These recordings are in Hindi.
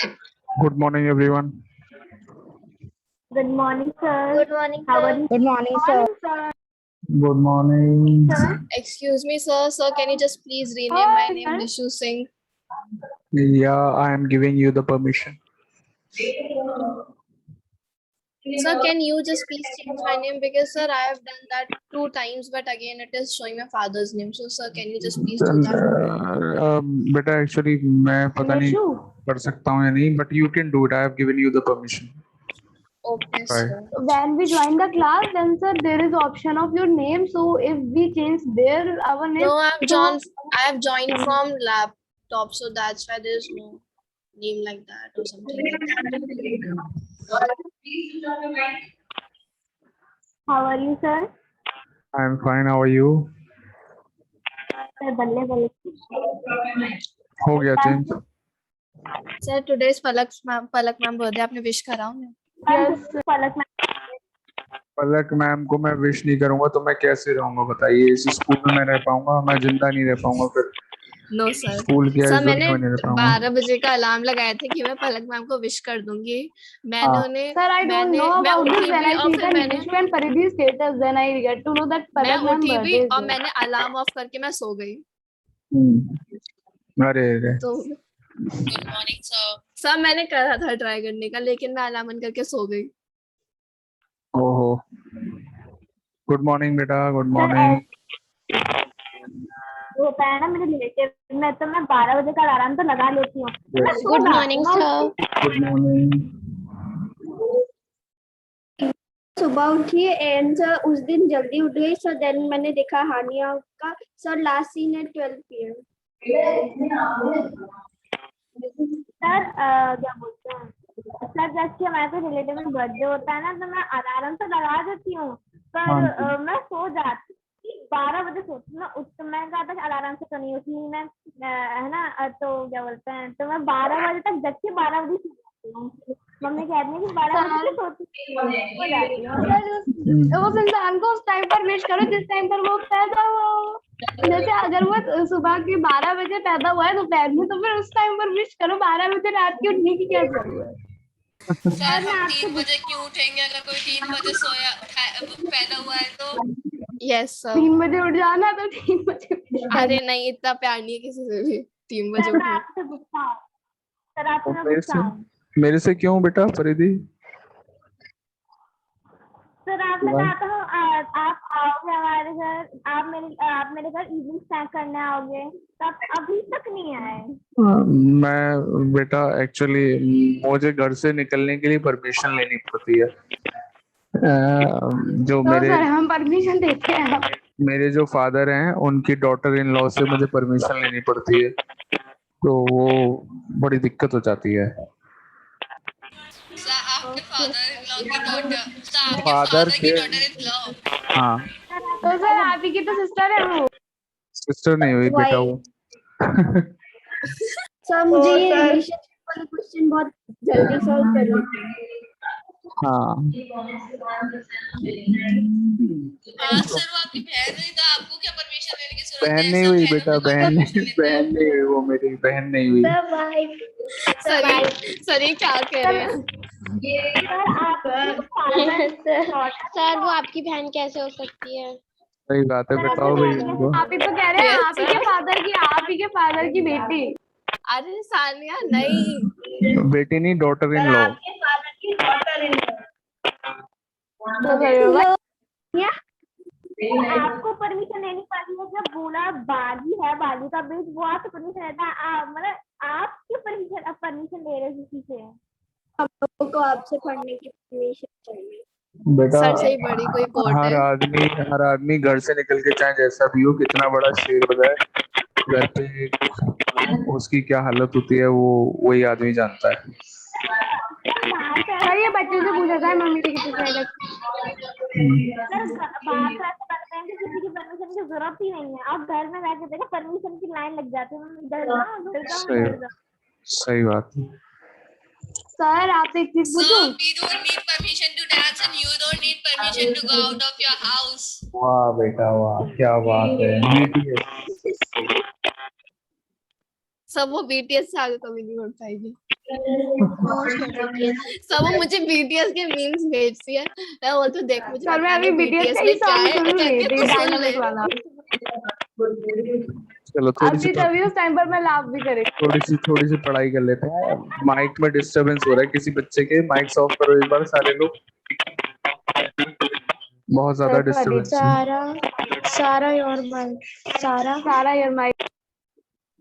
Good morning, everyone. Good morning, sir. Good morning, How are sir. you? Good morning, sir. Sir. Good morning. Sir. Excuse me, sir. Sir, can you just please rename my name Nishu Singh? Yeah, I am giving you the permission. Sir, can you just please change my name? Because, sir, I have done that 2 times, but again, it is showing my father's name. So, sir, can you just please do that? बेटा एक्चुअली मैं पता नहीं Nishu. कर सकता हूँ या नहीं, but you can do it. I have given you the permission. Okay, Right. sir. When we join the class, then sir, there is option of your name. So if we change there our name, No, I have joined from laptop, so that's why there's no name like that or something like that. how are you, sir? I am fine. How are you? Sir, बल्ले बल्ले. हो गया change. Sir, today is Palak ma'am birthday. आपने wish करा उन्हें? Yes, पलक मैम. पलक मैम को मैं विश नहीं करूंगा तो मैं कैसे रहूंगा बताइए. इस स्कूल में मैं रह पाऊंगा? मैं जिंदा नहीं रह पाऊंगा फिर. No sir. स्कूल की सर इस मैंने दुनिया में नहीं रह पाऊंगा. 12 बजे का अलार्म लगाया था कि मैं पलक मैम को विश कर दूंगी. मैंने हाँ. उन्हें Sir, I don't know मैं about this. उठी When भी I और see फिर the मैंने Nishu and Paridhi's status, then I get to know that मैं पलक मैम उठी भी birthday is और there. मैंने अलार्म ऑफ करके मैं सो गई. अरे अरे. तो गुड मॉर्निंग सर. सर मैंने करा था ट्राई करने का लेकिन मैं अलार्म बंद करके सो गई. ओहो. गुड मॉर्निंग बेटा. Good Sir, morning. वो होता है ना मेरे रिलेटिव में, तो मैं 12 बजे का अलार्म तो लगा लेती हूँ. Good morning sir. Good morning. सुबह उठी एंड सर उस दिन जल्दी उठ गई सर. देन मैंने देखा हानिया का सर लास्ट सीन है 12 PM. सर क्या बोलते हैं सर, जैसे हमारे तो रिलेटिव में बर्थडे होता है ना, तो मैं अलार्म तो लगा देती हूँ, पर मैं सो जाती 12 बजे सोती हूँ. उस मैं कहा था अलार्म से तो नहीं उठी मैं, है ना. तो क्या बोलते हैं, तो मैं 12 बजे तक जग के 12 बजे सो जाती हूँ. मम्मी कहती है कि 12 बजे सोती हो जाती हूँ. उस इंसान को उस टाइम पर विश करो जिस टाइम पर वो पैदा हुआ हो. जैसे अगर वो सुबह के 12 बजे पैदा हुआ है दोपहर में, तो फिर उस टाइम पर विश करो. 12 बजे रात की उठने की क्या जरूरत है. सर हम 3 बजे क्यों उठेंगे अगर कोई 3 बजे सोया पैदा हुआ है तो? Yes sir. 3 बजे उठ जाना तो 3 बजे उठ जाना. अरे नहीं, इतना प्यार नहीं है किसी से भी 3 बजे सर मैं उठने. आपसे गुस्सा हूँ. सर आपसे मैं मेरे गुस्सा से हूँ. मेरे से क्यों बेटा फरीदी? सर आपने कहा था आप आओगे हमारे घर, आप मेरे घर इवनिंग स्नैक करने आओगे, तो आप अभी तक नहीं आए. मैं बेटा एक्चुअली मुझे घर से निकलने के लिए परमिशन लेनी पड़ती है. जो तो सर हम परमिशन देते हैं. मेरे जो फादर हैं उनकी डॉटर इन लॉ से मुझे परमिशन लेनी पड़ती है, तो वो बड़ी दिक्कत हो जाती है. आपके फादर इन लॉ की डॉटर, फादर के डॉटर इन लॉ. हाँ. तो सर आप ही की तो सिस्टर है वो. सिस्टर नहीं हुई बेटा वो. सर मुझे ये रिलेशनशिप वाला क्वेश्चन बहुत जल्दी सॉल्व करना है. हाँ. सर वो आपकी बहन है तो आपको क्या परमिशन लेने की जरूरत है? बहन नहीं हुई बेटा. बहन नहीं हुई. वो मेरी बहन नहीं हुई. सर ये क्या कह रहे हैं? सर वो आपकी बहन कैसे हो सकती है? सही बात है. बताओ भाई इनको. आप ही तो कह रहे हैं आप ही के फादर की बेटी. अरे सानिया नहीं, बेटी नहीं, डॉटर इन लॉ. आपको परमिशन लेनी पड़ी है. जब बोला बाली है, बाली का बेट, वो आपसे परमिशन लेता है. मतलब आप क्यों परमिशन ले रहे हो किसी से? हमको आपसे पढ़ने की परमिशन चाहिए. बेटा सर से ही बड़ी कोई कोर्ट हर है. आदमी घर से निकल के चाहे जैसा भी हो, कितना बड़ा शेर हो जाए, घर पे उसकी क्या हालत होती है वो वही आदमी जानता है. सर ये बच्चे से पूछा था मम्मी से किसी से. सर बात करते हैं कि किसी की परमिशन की जरूरत ही नहीं है. आप घर में बैठे देखो परमिशन की लाइन लग जाती है. इधर जाओ. सही बात है. सर आपसे एक चीज पूछूं. We don't need permission to dance and you don't need permission to go out of your house. वाह बेटा वाह, क्या बात है. BTS. सब वो BTS से आगे कभी नहीं उठ पाएगी. सब वो मुझे BTS के मीम्स भेजती है, मैं बोलती हूँ देख मुझे सर मैं पता अभी नहीं BTS BTS का ही में क्या सॉन्ग है, सुन रही कहती है थी, तू सुन ले। डायनामिक वाला। चलो थोड़ी सी अभी तभी उस टाइम पर मैं लाफ भी करी। थोड़ी सी पढ़ाई कर लेते हैं। माइक में डिस्टरबेंस हो रहा है किसी बच्चे के, माइक ऑफ करो एक बार सारे लोग, बहुत ज्यादा सर डिस्टरबेंस है। सारा योर माइक, सारा योर माइक,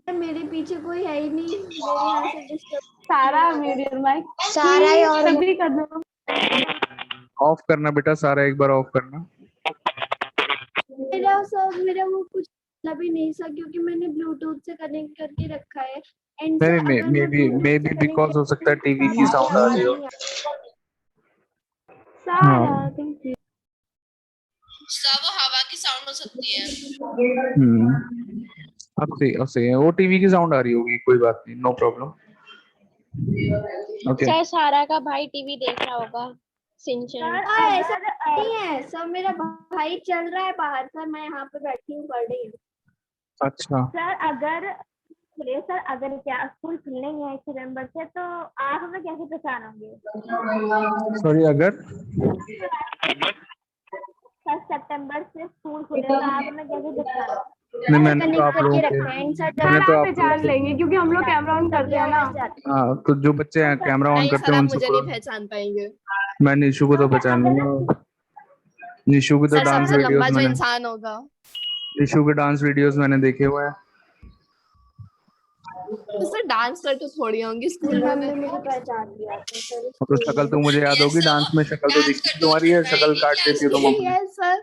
मेरे पीछे कोई है ही नहीं, मेरे यहाँ से डिस्टर्ब। सारा म्यूट योर माइक, सारा योर सभी कर दो। ऑफ करना बेटा, सारा एक बार ऑफ करना। मेरा वो कुछ मतलब ही नहीं सर, क्योंकि मैंने ब्लूटूथ से कनेक्ट करके रखा है। एंड नहीं सर नहीं, अगर मैं ब्लूटूथ मे से बी कनेक्ट बिकॉज हो सकता है टीवी की साउंड आ रही हो। सारा थैंक यू। सब हवा की साउंड हो सकती है। अब सही है, वो टीवी की साउंड आ रही होगी, कोई बात नहीं, नो प्रॉब्लम। ओके सर सारा का भाई टीवी देख रहा होगा, सिंचन। ऐसा नहीं है सर, मेरा भाई चल रहा है बाहर सर, मैं यहाँ पे बैठी हूँ पढ़ रही हूँ। अच्छा सर अगर क्या स्कूल खुलने ही है 1 सितंबर से, तो आप हमें कैसे पहचानोगे? सॉरी, अगर 1 सितंबर से स्कूल खुले तो आप हमें कैसे पहचानोगे? नहीं, मैंने तो आप लोगों के मैंने तो आप आप पहचान लेंगे क्योंकि हम लोग कैमरा ऑन करते हैं ना। हाँ, तो जो बच्चे कैमरा ऑन नहीं करते सर हैं आप उनसे मुझे नहीं पहचान पाएंगे। मैं निशु को तो पहचान लूंगा। निशु की तो सर डांस सबसे लंबा वीडियोस जो मैंने इंसान होगा। निशु के डांस वीडियोस मैंने देखे हुए हैं। तो सर डांस करते थोड़ी होंगी स्कूल में मैं। मुझे पहचान लिया था सर। तो शक्ल तो मुझे याद होगी, डांस में शक्ल तो दिखती तुम्हारी है, शक्ल काट देती हो तुम अपनी। Yes sir.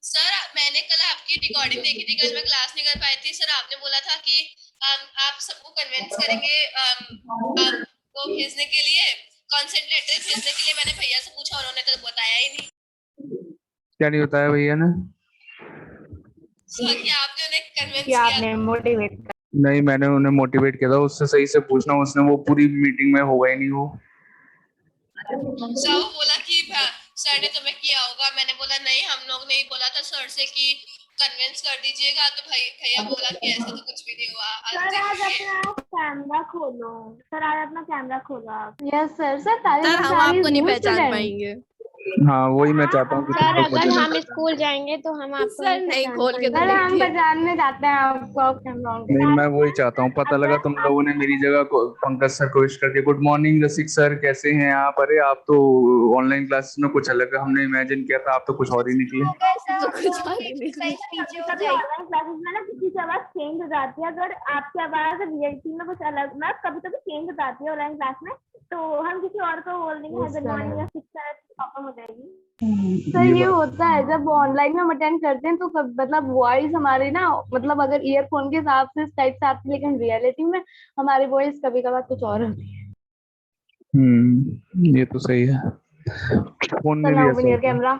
सर मैंने कल आपकी रिकॉर्डिंग देखी थी, कल मैं क्लास नहीं कर पाई थी। सर आपने बोला था कि आप सबको कन्विंस करेंगे आपको भेजने के लिए, कंसेंट लेटर भेजने के लिए। मैंने भैया से पूछा, उन्होंने तो बताया ही नहीं। क्या नहीं बताया भैया ने? सर कि आपने उन्हें कन्विंस कि किया। आपने मोटिवेट नहीं, मैंने उन्हें मोटिवेट किया था, उससे सही से पूछना, उसने वो पूरी मीटिंग में होगा ही नहीं वो। सर वो बोला कि सर ने तुम्हें किया होगा। मैंने बोला नहीं, हम लोग ने ही बोला था सर से कि कन्विंस कर दीजिएगा। तो भैया बोला कि ऐसा तो कुछ भी नहीं हुआ। सर आज अपना कैमरा खोलो, सर आज अपना कैमरा खोलो आप। Yes sir. सर सर हम आपको नहीं पहचान पाएंगे। हाँ, वही मैं चाहता हूँ कि तुम सर लोग अगर मुझे हम स्कूल जाएंगे तो हम आपको सर नहीं खोल के तो सर हम देखिए। पहचानने जाते हैं आपको कैमरा ऑन। नहीं, मैं वही चाहता हूँ। पता लगा तुम लोगों ने मेरी जगह को पंकज सर को विश करके गुड मॉर्निंग रसिक सर कैसे हैं आप, अरे आप तो ऑनलाइन क्लासेस में कुछ अलग हमने इमेजिन किया था, आप तो कुछ और ही निकले। तो कुछ और ही नहीं। कभी ऑनलाइन क्लासेस में ना किसी की आवाज चेंज हो जाती है, अगर आपकी आवाज रियलिटी में कुछ अलग ना कभी कभी चेंज हो जाती है ऑनलाइन क्लास में, तो हम किसी और को बोल देंगे गुड मॉर्निंग या सिक्स प्रॉब्लम हो जाएगी। सर ये होता है जब ऑनलाइन में हम अटेंड करते हैं तो मतलब वॉइस हमारी ना, मतलब अगर ईयरफोन के हिसाब से इस टाइप से आती है, लेकिन रियलिटी में हमारी वॉइस कभी कभार कुछ और होती है। ये तो सही है, फोन में भी ऐसा ओपन योर होता है। कैमरा।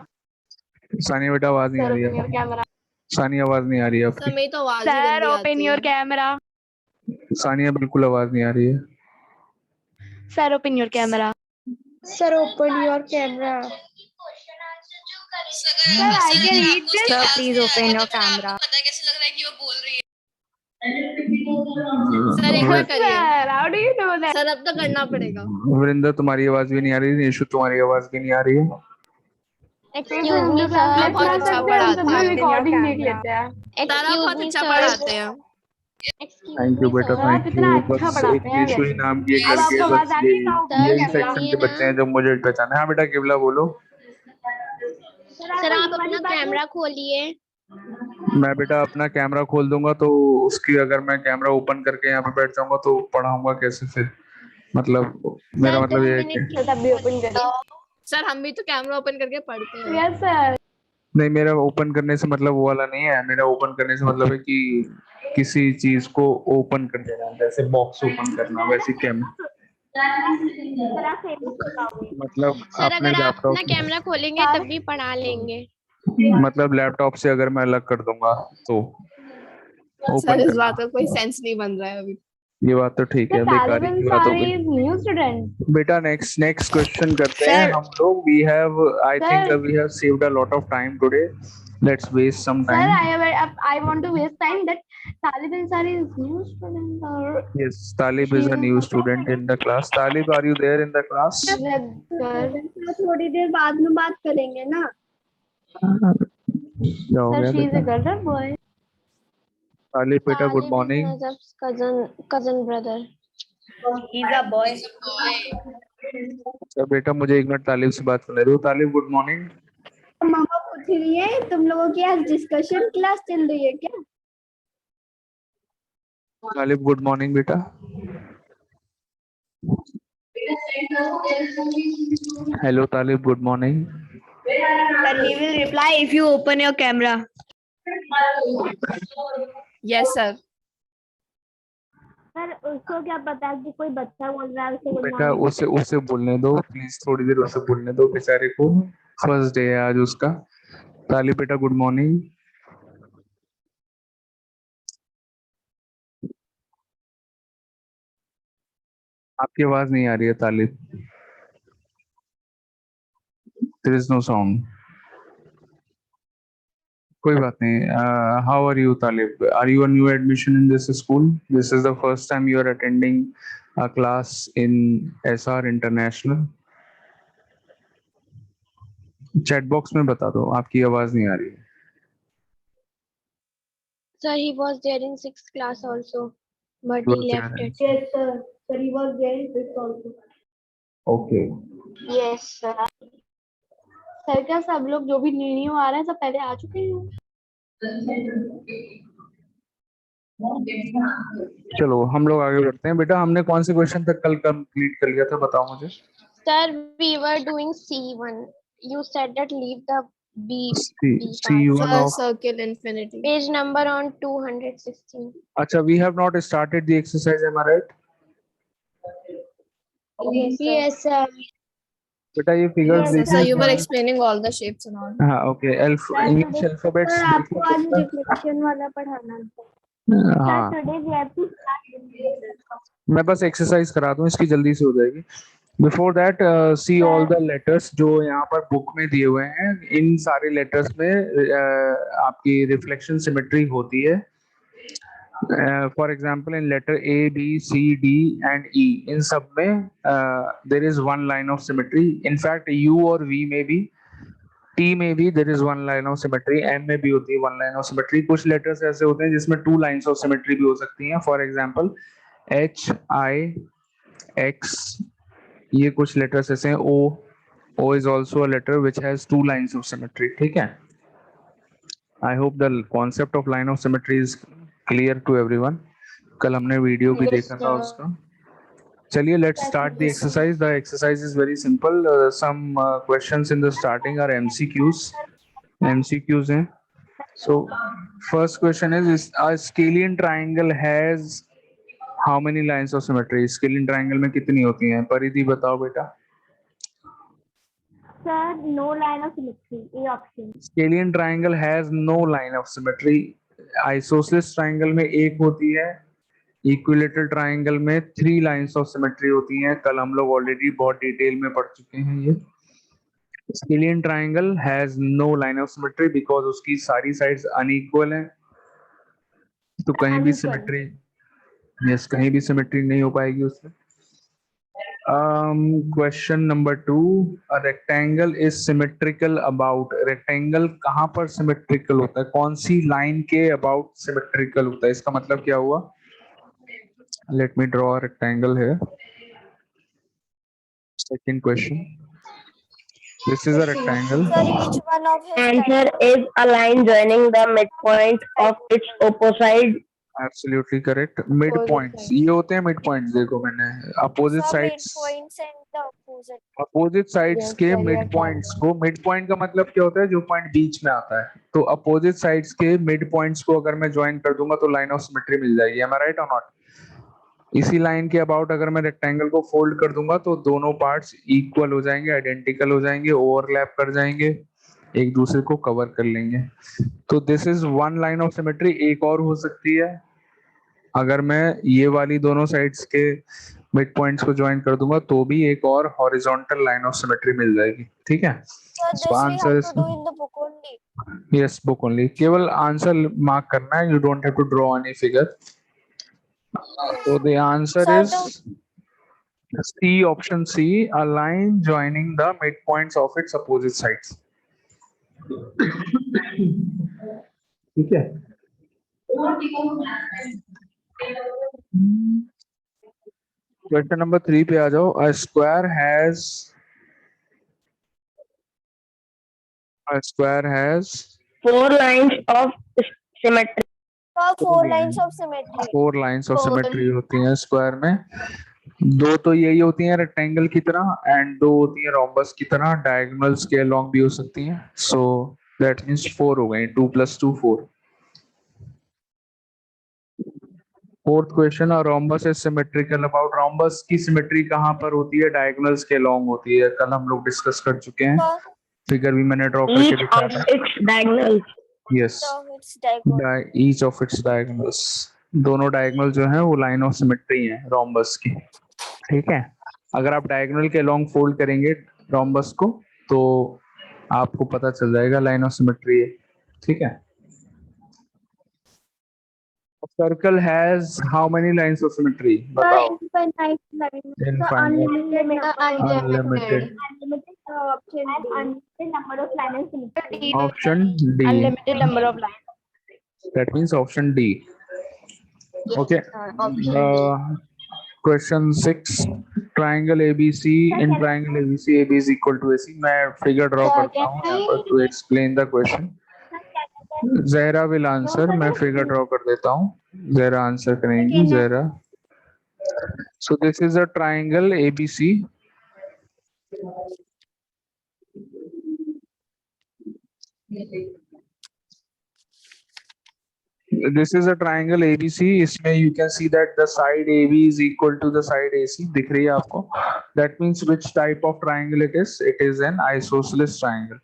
सानिया बेटा आवाज नहीं आ सर रही ओपन योर है, कैमरा। सानिया आवाज नहीं आ रही है सर आपकी। मेरी तो आवाज ही सर गंदी ओपन आती योर है। कैमरा। सानिया बिल्कुल आवाज नहीं आ रही है। Sir open your camera. Sir open your camera. Sir, I can read this. Sir, please open your camera. पता कैसे लग रहा है कि वो बोल रही है? सर एक बार करिए। Sir, how do you know that? Sir अब तो करना पड़ेगा। वरिंदर तुम्हारी आवाज भी नहीं आ रही, निशु तुम्हारी आवाज भी नहीं आ रही है। Excuse me sir. बहुत अच्छा पढ़ाते हैं। रिकॉर्डिंग देख लेते हैं। तारा बहुत अच्छा सर। पढ़ाते हैं। थैंक यू बेटा, सर, आप थैंक इतना यू। अच्छा बस पढ़ाते एक हैं निशु ही वैसे। नाम की एक अब लड़की है, आपको बस आवाज आ रही है? यही सर, सेक्शन सुनिए के बच्चे हैं जो मुझे पहचाने। हाँ बेटा केवला बोलो। सर आप अपना कैमरा खोलिए। मैं बेटा अपना कैमरा खोल दूंगा तो उसकी, अगर मैं कैमरा ओपन करके यहाँ पे बैठ जाऊंगा तो पढ़ाऊंगा कैसे फिर, मतलब मेरा मतलब ये है कि तब भी ओपन करिए। सर हम भी तो कैमरा ओपन करके पढ़ते हैं। Yes sir. नहीं, मेरा ओपन करने से मतलब वो वाला नहीं है। मेरा ओपन करने से मतलब है कि किसी चीज को ओपन कर देना, जैसे बॉक्स ओपन करना, वैसे कैमरा मतलब सर अपने अगर आप अपना लैपटॉप, कैमरा खोलेंगे तब भी पढ़ा लेंगे। मतलब लैपटॉप से अगर मैं अलग कर दूंगा तो सर ओपन इस करना। बात का कोई सेंस नहीं बन रहा है अभी। ये बात तो ठीक है, बेकारी की बात हो गई। New student. बेटा नेक्स्ट क्वेश्चन करते हैं हम लोग। We have, I think we have saved a lot of time today. Let's waste some Sir, time. I want to waste time that Talib Ansari is new student or Yes, Talib she is a is new student in the class. Talib, are you there in the class? regular. थोड़ी देर बाद में बात करेंगे ना. क्या हो Sir, गया she is a बेटा? girl or boy? तालिब बेटा, good Talib is morning. Najaf's cousin brother. He's a boy. He's a boy. अच्छा बेटा, मुझे एक मिनट तालिब से बात करने दो. तालिब, गुड मॉर्निंग. मामा पूछ रही है तुम लोगों की आज डिस्कशन क्लास चल रही है क्या? तालिब, गुड मॉर्निंग बेटा. Hello Talib, good morning. But he will reply if you open your camera. Yes, sir. Sir उसको क्या पता कि कोई बच्चा बोल रहा है उसे good बेटा morning. उसे बोलने दो प्लीज, थोड़ी देर उसे बोलने दो, बेचारे को फर्स्ट डे है आज उसका. तालिब बेटा, गुड मॉर्निंग. आपकी आवाज नहीं आ रही है Talib. There is no sound. कोई बात नहीं. How are you Talib? Are you a new admission in this school? This is the first time you are attending a class in SR international. Chat box में बता दो, आपकी आवाज नहीं आ रही है. Sir, he was there in 6th class also, but Was he there left in- it. Yes sir. Sir, he was there in this also. Okay. Yes, sir. Sir क्या सब लोग जो भी न्यू आ रहे हैं सब पहले आ चुके हैं? चलो हम लोग आगे बढ़ते हैं. बेटा हमने कौन से क्वेश्चन तक कल कंप्लीट कर लिया था, बताओ मुझे. Sir, we were doing C1. You said that leave the B C1 part. Sir, of. circle infinity. Page number on 216. अच्छा, we have not started the exercise, am I right? Yes, sir. Yes sir. बेटा ये फिगर्स Yes, Sir, देखिए. you were explaining all the shapes and all. हाँ ओके. इंग्लिश अल्फाबेट्स सर आपको आज रिफ्लेक्शन वाला पढ़ाना था. हाँ, Sir, today we have to start. मैं बस एक्सरसाइज करा दूं, इसकी जल्दी से हो जाएगी. Before that see all the letters जो यहाँ पर बुक में दिए हुए हैं. इन सारे लेटर्स में आपकी रिफ्लेक्शन सिमेट्री होती है. For example in letter A B C D and E, इन सब में there is one line of symmetry. In fact U और वी में भी, टी में भी there is one line of symmetry, N में भी होती है वन लाइन ऑफ सिमेट्री. कुछ लेटर्स ऐसे होते हैं जिसमें टू लाइन्स ऑफ सिमेट्री भी हो सकती हैं. For example H I X, ये कुछ लेटर्स ऐसे हैं. O is also a letter which has two lines of symmetry. ठीक है. I hope the concept of line of symmetry is clear to everyone. कल हमने वीडियो भी देखा था उसका. चलिए let's start the exercise. The exercise is very simple. Some questions in the starting are MCQs हैं. So first question is a scalene triangle has how many lines of symmetry? Scalene triangle में कितनी होती हैं? परिधि बताओ बेटा. Sir, no line of symmetry. A option. Scalene triangle has no line of symmetry. Isosceles triangle में एक होती है. इक्विलेटरल ट्रायंगल में 3 लाइन्स ऑफ सिमेट्री होती हैं. कल हम लोग ऑलरेडी बहुत डिटेल में पढ़ चुके हैं ये. Scalene triangle has no line of symmetry because उसकी सारी साइड्स अनइक्वल हैं. तो कहीं भी Unequal. सिमेट्री, यस, कहीं भी सिमेट्री नहीं हो पाएगी उसमें. Question number 2, a rectangle is symmetrical about. Rectangle कहाँ पर सिमेट्रिकल होता है? कौन सी लाइन के अबाउट सिमेट्रिकल होता है? इसका मतलब क्या हुआ? Let me draw a rectangle here. Second question, this is a rectangle. Each one of his Answer is a line joining the midpoint of its opposite. Absolutely correct. Mid points ये होते हैं. मिड पॉइंट्स देखो मैंने opposite sides, midpoints and the opposite. Opposite sides के मिड पॉइंट्स को. मिड पॉइंट का मतलब क्या होता है? जो पॉइंट बीच में आता है. तो अपोजिट साइड्स के मिड पॉइंट्स को अगर मैं ज्वाइन कर दूंगा तो लाइन ऑफ सिमेट्री मिल जाएगी. एम आई राइट और नॉट? इसी लाइन के अबाउट अगर मैं रेक्टेंगल को फोल्ड कर दूंगा तो दोनों पार्ट्स इक्वल हो जाएंगे, आइडेंटिकल हो जाएंगे, ओवरलैप कर जाएंगे, एक दूसरे को कवर कर लेंगे. तो this is one line of symmetry. एक और हो सकती है, अगर मैं ये वाली दोनों साइड्स के मिड पॉइंट्स को ज्वाइन कर दूंगा तो भी एक और हॉरिजॉन्टल लाइन ऑफ सिमेट्री मिल जाएगी, ठीक है। So इसका this we answer have to do in the book only. Yes book only, केवल आंसर मार्क करना है, you don't have to draw any figure. So the answer Sir, is C, option C, a line joining the midpoints of its opposite sides. ठीक है। क्वेश्चन नंबर 3 पे आ जाओ। A square has 4 lines of symmetry. four lines of symmetry. 4 lines of symmetry होती हैं स्क्वायर में। दो तो यही होती हैं रेक्टेंगल की तरह एंड दो होती हैं रोम्बस की तरह, डायगोनल्स के अलोंग भी हो सकती हैं। सो दैट मींस 4 हो गए, 2 + 2 4। फोर्थ क्वेश्चन, और rhombus is symmetrical about. Rhombus की सिमेट्री कहाँ पर होती है? डायगोनल्स के अलोंग होती है, कल हम लोग डिस्कस कर चुके हैं, फिगर भी मैंने ड्रॉ करके Each दिखाया of था। its diagonals. Yes, So it's diagonal. Each of its diagonals, दोनों डायगोनल जो है वो लाइन ऑफ सिमेट्री है रोम्बस की, ठीक है। अगर आप डायगोनल के अलोंग फोल्ड करेंगे रोम्बस को तो आपको पता चल जाएगा लाइन ऑफ सिमेट्री है, ठीक है। Circle has how many lines of symmetry? बताओ। Infinite line. So Infinite, unlimited. unlimited। Option D. unlimited number of lines of symmetry. Option D. Unlimited number of lines. That means option D. Okay. Question 6. Triangle ABC. In triangle ABC, AB is equal to AC. मैं figure draw करता हूँ यहाँ पर to explain the question. Zahra will answer. मैं figure draw कर देता हूँ, Zahra answer करेंगी। Zahra. So this is a triangle ABC. This is a triangle ABC. इसमें you can see that the side AB is equal to the side AC. दिख रही है आपको? That means which type of triangle it is? It is an isosceles triangle.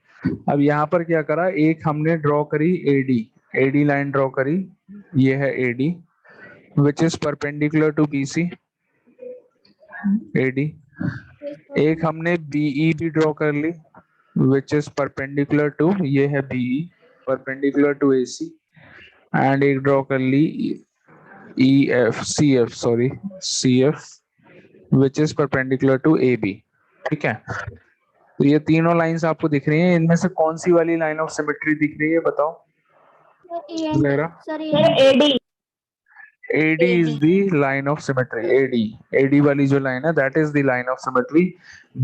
अब यहाँ पर क्या करा, एक हमने ड्रॉ करी AD लाइन ड्रॉ करी, ये है AD which is perpendicular to BC, AD। एक हमने BE भी ड्रॉ कर ली which is perpendicular to, ये है BE, perpendicular to AC। And एक ड्रॉ कर ली CF which is perpendicular to AB, ठीक है। तो ये तीनों लाइंस आपको दिख रही हैं, इनमें से कौन सी वाली लाइन ऑफ सिमेट्री दिख रही है बताओ जरा? AD. AD is the line of symmetry। AD वाली जो लाइन है that is the line of symmetry।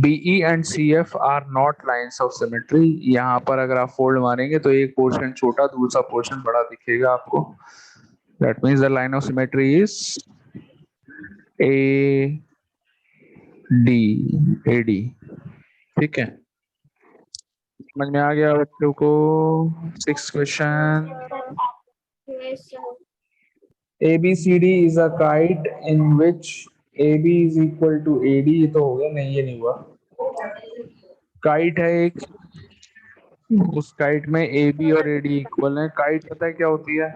BE and CF are not lines of symmetry। यहाँ पर अगर आप फोल्ड मारेंगे तो एक पोर्शन छोटा, दूसरा पोर्शन बड़ा दिखेगा आपको। That means the line of symmetry is AD, ठीक है। समझ में आ गया बच्चों को? 6th question, Yes, sir. ABCD is a kite in which AB is equal to AD। ये तो हो गया, नहीं ये नहीं हुआ। काइट है एक, उस काइट में AB और AD इक्वल है। काइट पता है क्या होती है?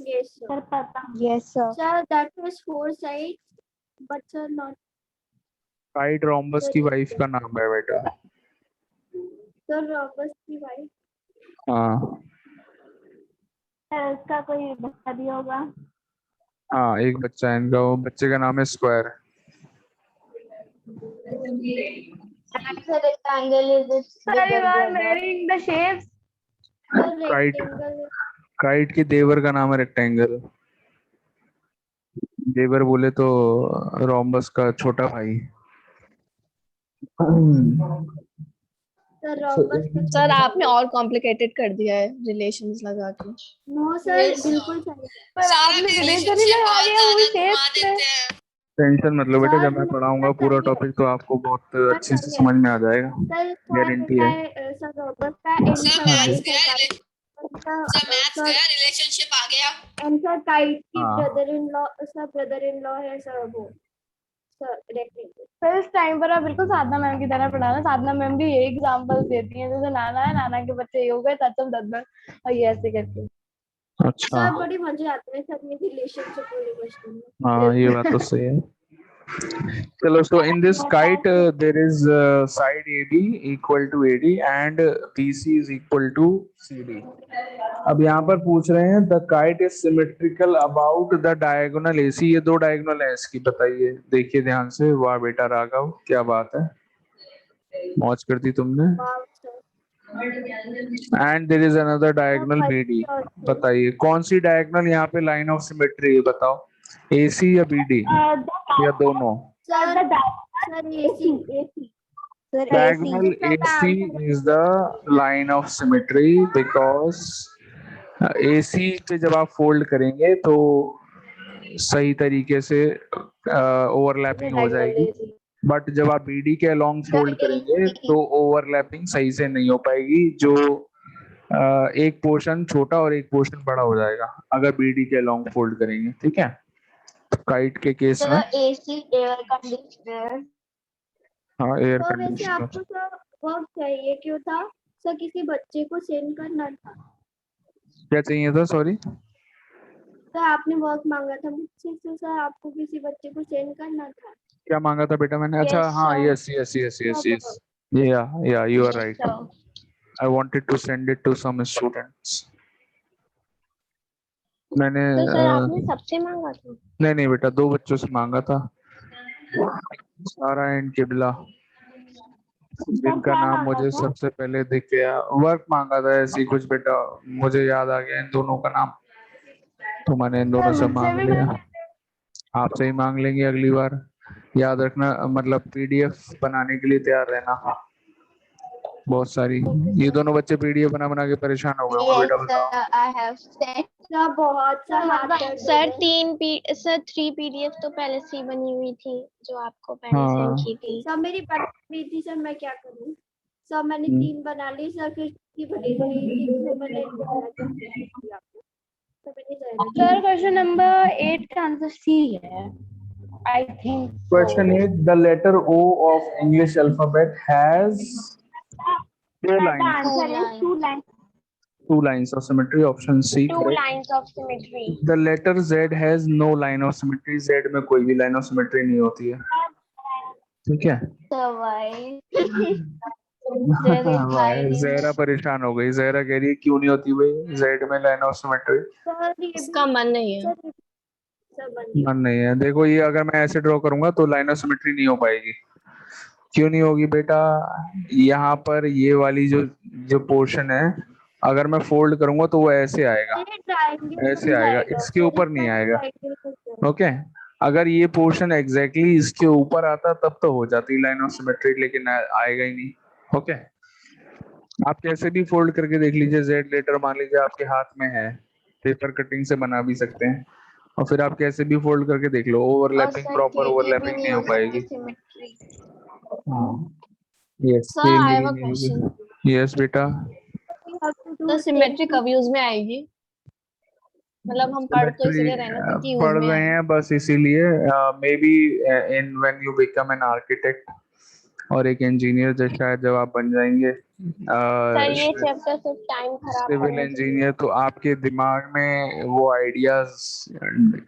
Yes, sir. सर पता Yes, sir. Sir, that was 4 sides, but sir, not. Kite rhombus की वाइफ का नाम है बेटा। Sir, Robert's की wife. हाँ सर, उसका कोई बच्चा भी होगा। हाँ, एक बच्चा है इनका, वो बच्चे का नाम है square. Rectangle is its Sir, you are marrying the shapes. Sir, Kite. rectangle. Kite के देवर का नाम है रेक्टेंगल। देवर बोले तो रोम्बस का छोटा भाई। Sir, Robert's का सर आपने और कॉम्प्लिकेटेड कर दिया है रिलेशंस लगा के। No, sir, बिल्कुल सही। पर सर आपने आप रिलेशन ही रिलेशनशिप लगा बहुत दिया वो ज्यादा घुमा शेप्स में। देते हैं। टेंशन मतलब बेटा, जब मैं सर, पढ़ाऊंगा पूरा टॉपिक तो आपको बहुत अच्छे से समझ में आ जाएगा, सर, गारंटी है। सर, Robert's का and sir sir, maths wife गया है सर मैथ्स गया, रिलेशनशिप आ गया। and sir, kite की हाँ। brother-in-law है sir वो। Sir, rectangle. सर इस टाइम पर आप बिल्कुल साधना मैम की तरह पढ़ाना। साधना मैम भी यही एग्जांपल देती हैं, जैसे नाना है, नाना के बच्चे ये हो गए, तत्व दद्दर और ये ऐसे करके। अच्छा सर, बड़ी मजे आते हैं सब ये रिलेशनशिप वाले क्वेश्चन में। हाँ, ये बात तो सही है। चलो, so in this kite there is side AB equal to AD and BC is equal to CD. अब यहाँ पर पूछ रहे हैं the kite is symmetrical about the diagonal AC। ये दो डायगोनल है इसकी, बताइए, देखिए ध्यान से। वाह बेटा राघव, क्या बात है, मौज कर दी तुमने। And there is another diagonal BD। बताइए कौन सी डायगोनल यहाँ पे लाइन ऑफ सिमेट्री है, बताओ, AC या BD या दोनों? Diagonal AC is the line of symmetry because AC पे जब आप फोल्ड करेंगे तो सही तरीके से ओवरलैपिंग हो जाएगी, बट जब आप BD के अलोंग फोल्ड करेंगे तो ओवरलैपिंग सही से नहीं हो पाएगी, जो एक पोर्शन छोटा और एक पोर्शन बड़ा हो जाएगा अगर BD के अलोंग फोल्ड करेंगे, ठीक है। काइट के केस में AC एयर कंडीशनर। हाँ, एयर तो वैसे कंडीशनर। आपको सर वर्क चाहिए क्यों था सर? किसी बच्चे को सेंड करना था। क्या चाहिए था, सॉरी? सर आपने वर्क मांगा था मुझसे, तो सर आपको किसी बच्चे को सेंड करना था। क्या मांगा था बेटा मैंने? अच्छा Yes, हाँ, sir. yes, yeah, you are right. I wanted to send it to some students. मैंने तो सर आपने सबसे मांगा था? नहीं बेटा, दो बच्चों से मांगा था, सारा एंड किबला, जिनका नाम मुझे सबसे पहले दिख गया। वर्क मांगा था ऐसी कुछ बेटा, मुझे याद आ गया इन दोनों का नाम, तो मैंने इन दोनों से मांग लिया। आपसे ही मांग लेंगे अगली बार, याद रखना, मतलब PDF बनाने के लिए तैयार रहना। बहुत सारी, ये दोनों बच्चे PDF बना के परेशान हो गए होंगे बेटा, बताओ। I have sent सर बहुत सा हाथ दर्द सर 3 PDF तो पहले से ही बनी हुई थी जो आपको पहले हाँ। सेंड की थी। सर मेरी बन रही थी सर, मैं क्या करूं सर? मैंने 3 बना ली सर, फिर की बनी थी तो मैंने सर क्वेश्चन नंबर 8 का आंसर C है, I think. Question 8, the letter O of English alphabet has two lines. Two lines of symmetry. Option C. 2 correct. lines of symmetry. The letter Z has no line of symmetry. Z में कोई भी line of symmetry नहीं होती है, ठीक है। So why? जहरा परेशान हो गई, जहरा कह रही है क्यों नहीं होती भाई Z में line of symmetry? इसका मन नहीं है। मन नहीं है। देखो ये अगर मैं ऐसे ड्रॉ करूंगा तो line of symmetry नहीं हो पाएगी। क्यों नहीं होगी बेटा? यहाँ पर ये वाली जो पोर्शन है, अगर मैं फोल्ड करूंगा तो वो ऐसे आएगा, ऐसे आएगा, इसके ऊपर नहीं आएगा, ओके। अगर ये पोर्शन एग्जैक्टली इसके ऊपर आता तब तो हो जाती लाइन ऑफ सिमेट्री, लेकिन आएगा ही नहीं, ओके। आप कैसे भी फोल्ड करके देख लीजिए, जेड लेटर मान लीजिए आपके हाथ में है, पेपर कटिंग से बना भी सकते हैं, और फिर आप कैसे भी फोल्ड करके देख लो, ओवरलैपिंग, प्रॉपर ओवरलैपिंग नहीं हो पाएगी। Yes Sir, I have a question. Yes बेटा। तो सिमेट्री कब यूज में आएगी? मतलब हम पढ़ तो इसलिए रहे ना कि यूज पढ़ में रहे आए। हैं बस इसीलिए, may be in when you become an architect और एक इंजीनियर, जब शायद जब आप बन जाएंगे सर ये चैप्टर सिर्फ टाइम खराब सिविल इंजीनियर, तो आपके दिमाग में वो आइडियाज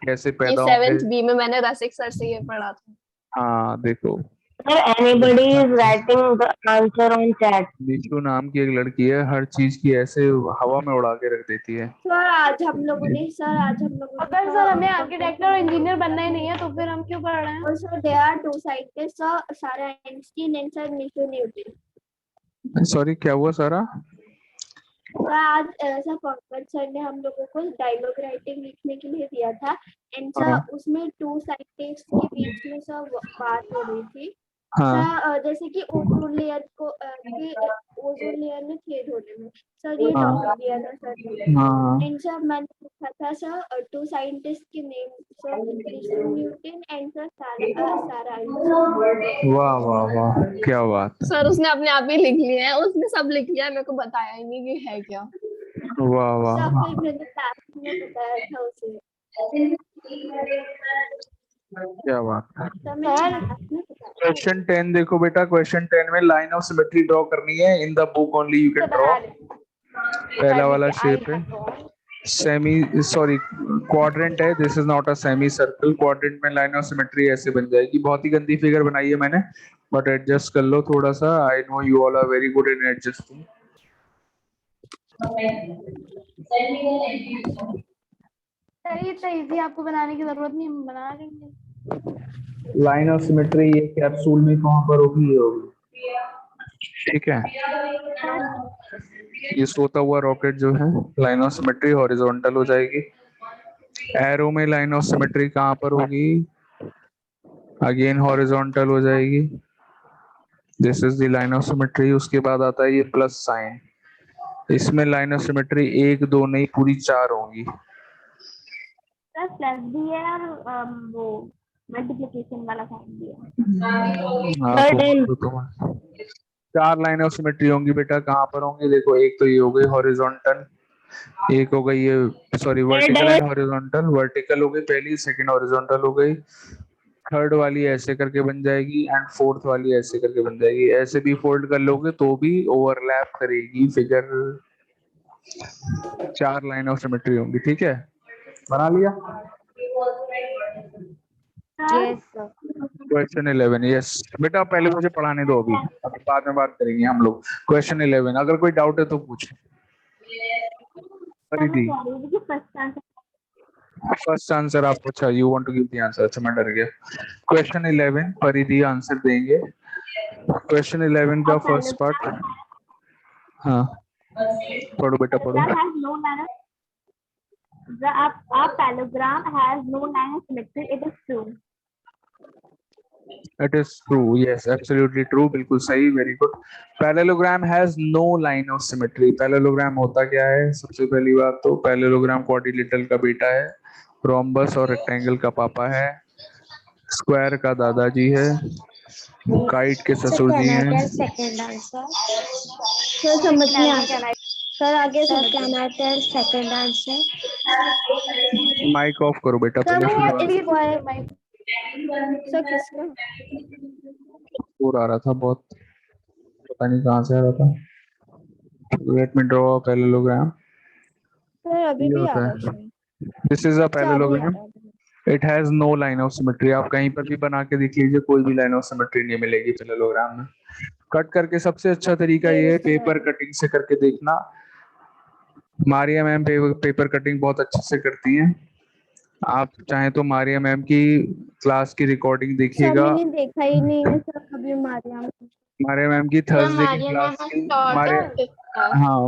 कैसे ये पैदा 7th होंगे। B में मैंने रसिक सर से ये पढ़ा था। हाँ देखो, Sir, anybody is writing the answer on chat. Nishu नाम की एक लड़की है, हर चीज की ऐसे हवा में उड़ा के रख देती है। सर आज हम लोगों ने अगर सर हमें आर्किटेक्ट और इंजीनियर बनना ही नहीं है तो फिर हम क्यों पढ़ रहे हैं? और sir there are 2 side sir, Sara Einstein and sir Nishu Newton. Sorry क्या हुआ सारा? सर आज सर पंकज सर ने हम लोगों को डायलॉग राइटिंग लिखने के लिए दिया था, एंड सर उसमें 2 साइंटिस्ट के बीच में सर बात हो रही थी। सर जैसे कि ओजोन लेयर में छेद होने में, सर ये टॉपिक दिया था सर ने, एंड सर मैंने लिखा था सर 2 साइंटिस्ट के name, sir Nishu Newton and sir Sara Einstein. वाह वाह वाह, क्या बात। सर उसने अपने आप ही लिख लिया है, उसने सब लिख लिया है, मेरे को बताया ही नहीं कि है क्या। वाह वाह, सर फिर मैंने क्लास में बताया था उसे। क्या बात है। क्वेश्चन 10 देखो बेटा, क्वेश्चन 10 में लाइन ऑफ सिमेट्री ड्रॉ करनी है। In the book only you can draw. पहला वाला शेप है, सेमी सॉरी क्वाड्रेंट है, this is not a semi circle. Quadrant में लाइन ऑफ सिमेट्री ऐसे बन जाएगी। बहुत ही गंदी फिगर बनाई है मैंने, बट एडजस्ट कर लो थोड़ा सा। I know you all are very good in adjusting. Sir ये तो इजी, आपको बनाने की जरूरत नहीं, हम बना लेंगे। लाइन ऑफ सिमेट्री ये कैप्सूल में कहाँ पर होगी, ये होगी, ठीक है। ये सोता हुआ रॉकेट जो है, लाइन ऑफ सिमेट्री हॉरिजॉन्टल हो जाएगी। एरो में लाइन ऑफ सिमेट्री कहाँ पर होगी, अगेन हॉरिजॉन्टल हो जाएगी। This is the line of symmetry. उसके बाद आता है ये प्लस साइन। इसमें लाइन ऑफ सिमेट्री 1 2 नहीं, पूरी 4 होंगी। सर प्लस भी है और वो मल्टीप्लिकेशन वाला साइन भी है। हाँ, तो 4 लाइन ऑफ सिमेट्री होंगी बेटा। कहाँ पर होंगी देखो, एक तो ये हो गई हॉरिजॉन्टल, एक हो गई ये sorry vertical and horizontal. Vertical हो गई पहली, सेकंड हॉरिजॉन्टल हो गई, थर्ड वाली ऐसे करके बन जाएगी एंड फोर्थ वाली ऐसे करके बन जाएगी। ऐसे भी फोल्ड कर लोगे तो भी ओवरलैप करेगी फिगर। 4 लाइन ऑफ सिमेट्री होंगी, ठीक है। बना लिया। क्वेश्चन 11, यस बेटा पहले मुझे पढ़ाने दो, अभी बाद में बात करेंगे हम लोग। क्वेश्चन 11, अगर कोई डाउट है तो पूछे। परिधि, फर्स्ट आंसर आपको, अच्छा you want to give the answer, अच्छा मैं डर गया। क्वेश्चन 11 परिधि आंसर देंगे। क्वेश्चन 11 का फर्स्ट पार्ट, हाँ पढ़ो बेटा पढ़ो। A parallelogram has no line of symmetry. It is true. It is true. Yes, absolutely true. बिल्कुल सही, very good. Parallelogram has no line of symmetry. Parallelogram होता क्या है? सबसे पहली बात तो parallelogram quadrilateral का बेटा है, rhombus और rectangle का पापा है, square का दादाजी है, kite के ससुर जी हैं। सेकंड आंसर सर समझ में आ गया सर, आगे sir can I tell second answer? Mic off करो बेटा पहले। सर किसका शोर आ रहा था बहुत, पता नहीं कहाँ से आ रहा था। Let me draw a parallelogram. Sir अभी भी आ रहा है। This is a parallelogram. It has no line of symmetry. आप कहीं पर भी बना के देख लीजिए, कोई भी लाइन ऑफ सिमेट्री नहीं मिलेगी पैरेललोग्राम में। कट करके सबसे अच्छा तरीका ये है पेपर कटिंग से करके देखना। मारिया मैम पेपर कटिंग बहुत अच्छे से करती हैं। आप चाहें तो मारिया मैम की क्लास की रिकॉर्डिंग देखिएगा। मैंने देखा ही नहीं है सर कभी मारिया मैम की थर्सडे की क्लास की,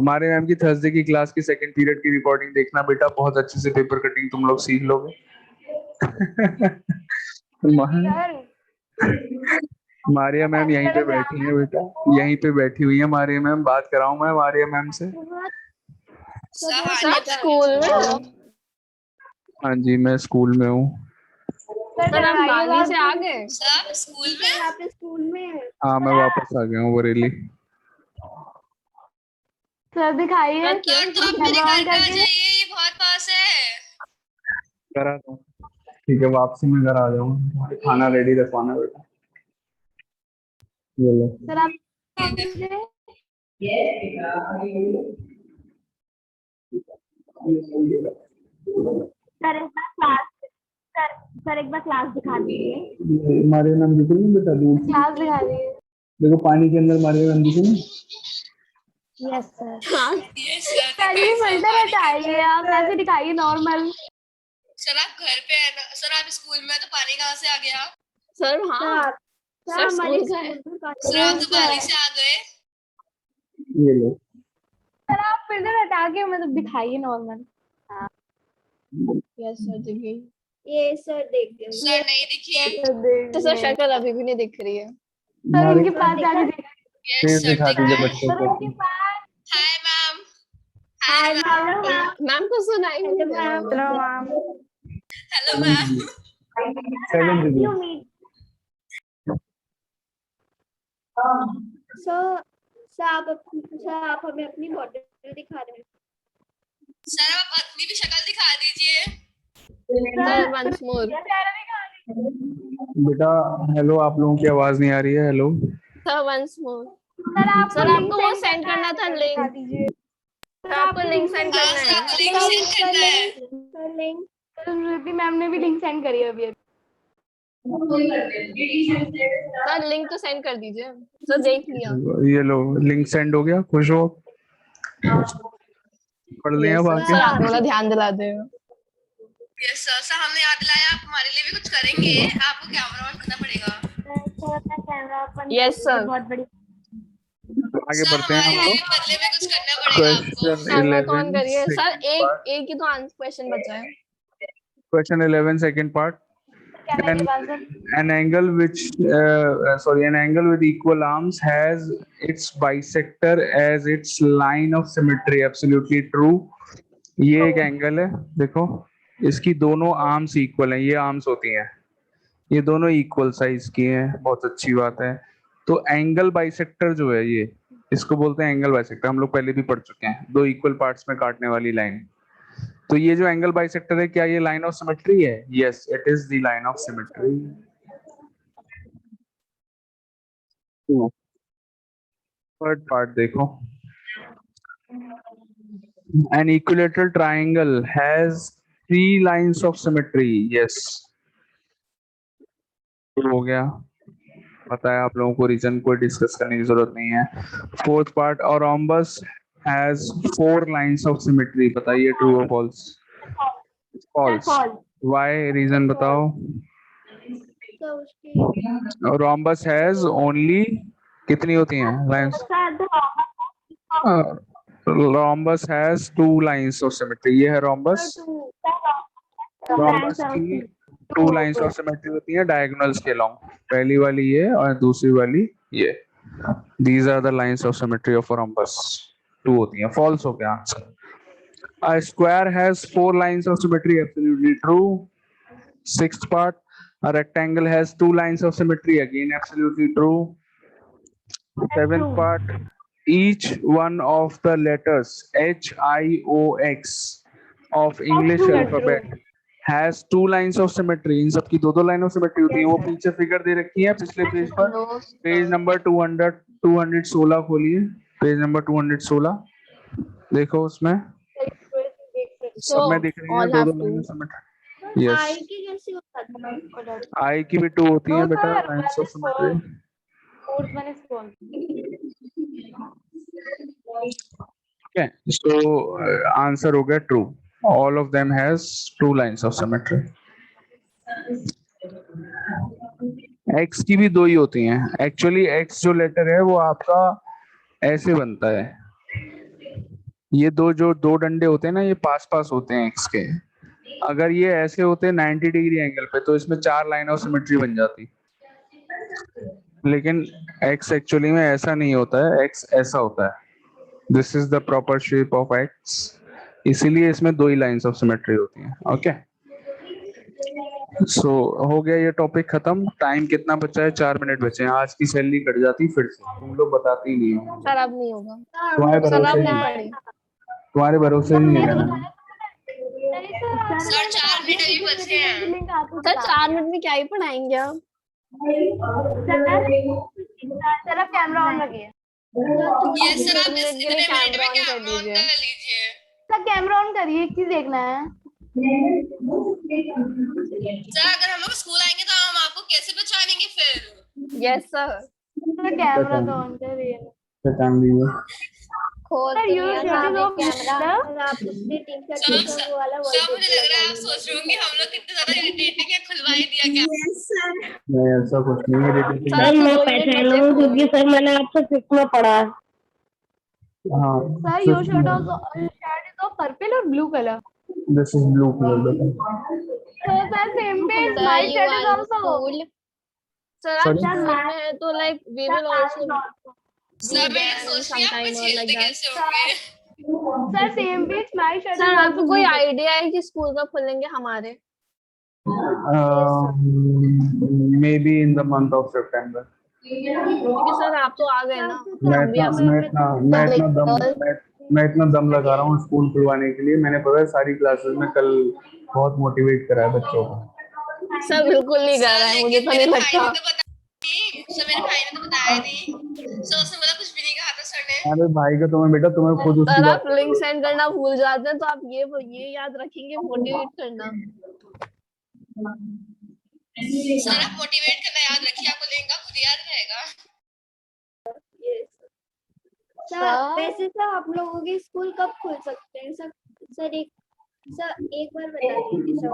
मारिया मैम की थर्सडे की क्लास की सेकंड पीरियड की रिकॉर्डिंग देखना बेटा, बहुत अच्छे से पेपर कटिंग तुम लोग सीख लोगे। मारिया मैम यहीं पे बैठी हैं बेटा, यहीं पे बैठी हुई है मारिया मैम। बात कराऊं मैं मारिया मैम से? स्कूल में? हाँ जी मैं स्कूल में हूँ। सर आप बाली से आ गए? सब स्कूल में? आपके स्कूल में? हाँ मैं वापस आ गया हूँ बरेली। सर दिखाइए। सर तो आप मेरे घर पे आ जाइए, ये बहुत पास है। करा दूँ, ठीक है वापसी में घर आ जाऊँ। खाना रेडी रखवाना बेटा। ये लो सर आप सर एक बार क्लास दिखा दीजिए। मारिया मैम दिख रही है बेटा? दूर क्लास दिखा दीजिए। देखो पानी के अंदर मारिया मैम दिख रही है। Yes sir. सर ये फिल्टर हटाइए, आप ऐसे दिखाइए नॉर्मल। सर आप घर पे है ना? सर आप स्कूल में, तो पानी कहाँ से आ गया? सर हाँ सर स्कूल गए। सर आप तो बाली से आ गए। ये लो सर आप फिल्टर हटा के मतलब दिखाइए नॉर्मल। यस सर दिख गई। ये सर देख गए। सर नहीं दिखी। तो सर शक्ल अभी भी नहीं दिख रही है। सर इनके पास जाके देखिए। यस सर दिखा दिख दीजिए रहा है। बच्चों को। Hi ma'am. Hi ma'am. Ma'am को सुनाई नहीं दे रहा होगा। Hello ma'am. 7 दीदी। सर आप हमें अपनी बॉटल दिखा रहे हैं। सर आप अपनी भी शक्ल दिखा दीजिए। Sir once more. बेटा हेलो, आप लोगों की आवाज नहीं आ रही है। Hello sir once more. Sir sir आपको वो सेंड करना था लिंक। तो आपको लिंक सेंड हाँ करना सर है। आपको लिंक सेंड करना है। लिंक स्मृति मैम ने भी लिंक सेंड करी है अभी। सर लिंक तो सेंड कर दीजिए। सर देख लिया। ये लो लिंक सेंड हो गया, खुश हो? पढ़ लें अब आगे। सर आपने बोला ध्यान दिला दे। यस सर, सर हमने याद दिलाया, आप हमारे लिए भी कुछ करेंगे, आपको कैमरा ऑन करना पड़ेगा। सर अपना कैमरा ओपन Yes, sir. बहुत बड़ी आगे सर बढ़ते हैं हमारे हम लिए लोग। बदले में कुछ करना पड़ेगा आपको। क्वेश्चन कैमरा तो ऑन 11 करिए सर। second part. एक ही तो आंसर क्वेश्चन बचा है। Question 11 second part. Can I give answer? An angle an angle with equal arms has its bisector as its line of symmetry. Absolutely true. ये एक एंगल है, देखो इसकी दोनों आर्म्स इक्वल हैं, ये आर्म्स होती हैं, ये दोनों इक्वल साइज की हैं, बहुत अच्छी बात है। तो एंगल बाइसेक्टर जो है ये, इसको बोलते हैं एंगल बाइसेक्टर, हम लोग पहले भी पढ़ चुके हैं, दो इक्वल पार्ट्स में काटने वाली लाइन। तो ये जो एंगल बाइसेक्टर है, क्या ये लाइन ऑफ सिमेट्री है? Yes, it is the line of symmetry. Third part देखो। An equilateral triangle has 3 lines of symmetry. Yes. हो गया, पता है आप लोगों को, रीजन को डिस्कस करने की जरूरत नहीं है। फोर्थ पार्ट, और rhombus has 4 lines of symmetry. बताइए ट्रू और फॉल्स? फॉल्स। व्हाई? रीजन बताओ। तो उसकी rhombus has only कितनी होती हैं lines? rhombus has 2 lines of symmetry. ये है rhombus। rhombus की 2 lines of symmetry होती है diagonals के along, पहली वाली ये और दूसरी वाली ये। These are the lines of symmetry of rhombus, 2 होती हैं। false हो गया answer. A square has 4 lines of symmetry. Absolutely true. Sixth part, a rectangle has 2 lines of symmetry. Again absolutely true. Seventh part, each one of the letters HIOX of English alphabet has 2 lines of symmetry. इन सबकी 2 लाइन ऑफ सिमेट्री होती है। वो पीछे फिगर दे रखी है पिछले पेज पर, पेज नंबर 216 खोलिए, पेज नंबर 216 देखो, उसमें सब में दिख रही है 2 line of symmetry. I yes, की कैसी होता है? आई की भी 2 होती है बेटा lines of symmetry. Fourth one is false. Okay, so answer हो गया true. All of them has 2 lines of symmetry. X की भी 2 ही होती हैं। Actually X जो लेटर है वो आपका ऐसे बनता है, ये जो दो डंडे होते हैं ना, ये पास पास होते हैं X के। अगर ये ऐसे होते 90 डिग्री एंगल पे तो इसमें 4 लाइन ऑफ सिमेट्री बन जाती, लेकिन X एक्चुअली में ऐसा नहीं होता है, X ऐसा होता है। This is the proper shape of X, इसीलिए इसमें 2 ही लाइंस ऑफ सिमेट्री होती हैं। ओके, सो हो गया ये टॉपिक खत्म। टाइम कितना बचा है? 4 मिनट बचे हैं। आज की सैलरी कट जाती फिर से, तुम लोग बताते ही नहीं हो। सर अब नहीं होगा। तुम्हारे सर अब भरोसे नहीं नहीं, पढ़ी। तुम्हारे भरोसे ही नहीं है। सर 4 मिनट अभी बचे हैं। सर 4 मिनट में क्या ही पढ़ाएंगे आप? सर आप कैमरा ऑन रखिए। यस सर, आप इस के लिए इतने मिनट में कैमरा ऑन कर कैमरा ऑन लीजिए। कर लीजिए। सर कैमरा ऑन करिए, एक चीज देखना है। सर अगर हम लोग स्कूल आएंगे तो हम आपको कैसे पहचानेंगे फिर? Yes sir. सर कैमरा तो ऑन करिए। पहचान लीजिए। खोल सर यूज कैमरा। कैमरा आप अपनी टीम का सर टीचर वो वाला सर मुझे लग रहा है आप सोच रहे होंगे हम लोग कितने ज्यादा इरिटेटिंग है, खुलवा ही दिया क्या? नहीं ऐसा कुछ नहीं है। सर मैं पहचानूं क्योंकि सर मैंने आपसे 6th में पढ़ा है। हाँ, sir your shirt is of purple और blue colour. This is blue colour. Sir same page, my shirt is also. Sir आप स्कूल में है तो like we will also sir मैं ये सोच रही हूँ आप छेलते कैसे होंगे? Sir same page, my shirt sir आपको कोई आइडिया है कि स्कूल कब खुलेंगे हमारे? maybe in the month of September. क्योंकि सर आप तो आ गए ना। मैं इतना दम लगा रहा हूँ स्कूल खुलवाने के लिए। मैंने पता है सारी क्लासेस में कल बहुत मोटिवेट करा है बच्चों को। सर बिल्कुल नहीं कर रहा है, मुझे तो नहीं लगता। सर मेरे भाई ने तो बताया नहीं। सर उसने बोला कुछ भी नहीं कहा था सर ने। अरे भाई का तुम्हें बेटा, तुम्हें खुद उसकी सर बात आप लिंक सेंड करना भूल जाते हैं तो आप ये याद रखेंगे मोटिवेट करना। सर आप मोटिवेट करना याद रखिए, आपको लिंक खुद याद रहेगा। सर वैसे सर आप लोगों के स्कूल कब खुल सकते हैं सर? सर एक बार बता दीजिए सर।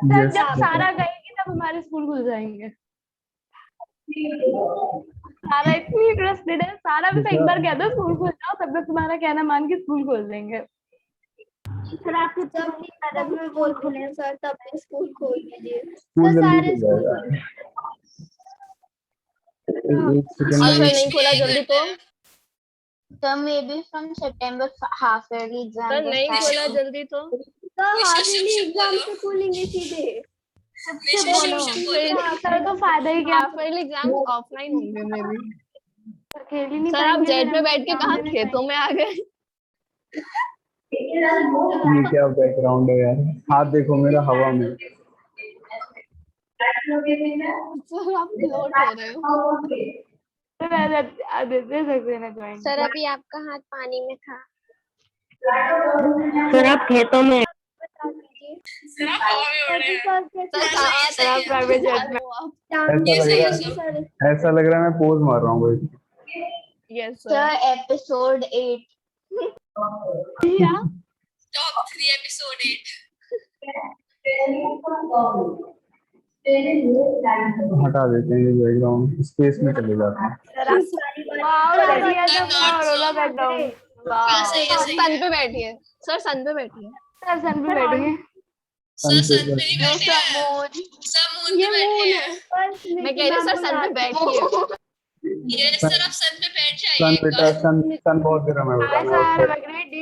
सर जब सारा गएगी तब हमारे स्कूल खुल जाएंगे। सारा इतनी इंटरेस्टेड है, सारा भी तो एक बार कहता स्कूल खुल जाओ, तब तक तुम्हारा कहना मान के स्कूल खोल देंगे। सर आपके तब मैं बोल रही हूँ सर, तब मैं स्कूल खोल दीजिए स्कूल सर। जल्दी सारे खुल स्कूल जाएगा। एक और सेकंड सर नहीं खोला जल्दी तो? So maybe from September half yearly exam sir will नहीं start. खोला जल्दी तो? सर हाफ ईयरली एग्जाम से खोलेंगे सीधे। सर तो फायदा ही क्या, हाफ ईयरली एग्जाम ऑफलाइन होंगे मे बी। खेल ही नहीं सर आप पाएंगे, जेट फिर में हम बैठ के एग्जाम कहाँ देने खेतों में आ गए? ये क्या बैकग्राउंड है यार, हाथ देखो मेरा हवा में। सर आप फ्लोट हो रहे हो। दे सकते हैं ना ज्वाइन। सर अभी आपका हाथ पानी में था। सर आप खेतों में बता दीजिए सर आप हवा में उड़ रहे हैं। सर कहाँ सही है। प्राइवेट जेट में। ऐसा लग रहा है मैं पोज मार रहा हूँ भाई। Yes Sir, sir. episode 8. Top 3 episode 8। हटा देते हैं ये बैकग्राउंड, स्पेस में चले जाते हैं। सही है, सही सन है। पे बैठिए सर, सन पे बैठिए। सर सन पे बैठेंगे। सर सन पे नहीं बैठे हैं, सर मून पे बैठे हैं। मैं कह रही हूँ सर सन पे बैठिए। ये सर आप सन पे बैठ सन जाइए। बेटा, सन बहुत गर्म है बेटा। Sir, have a great day.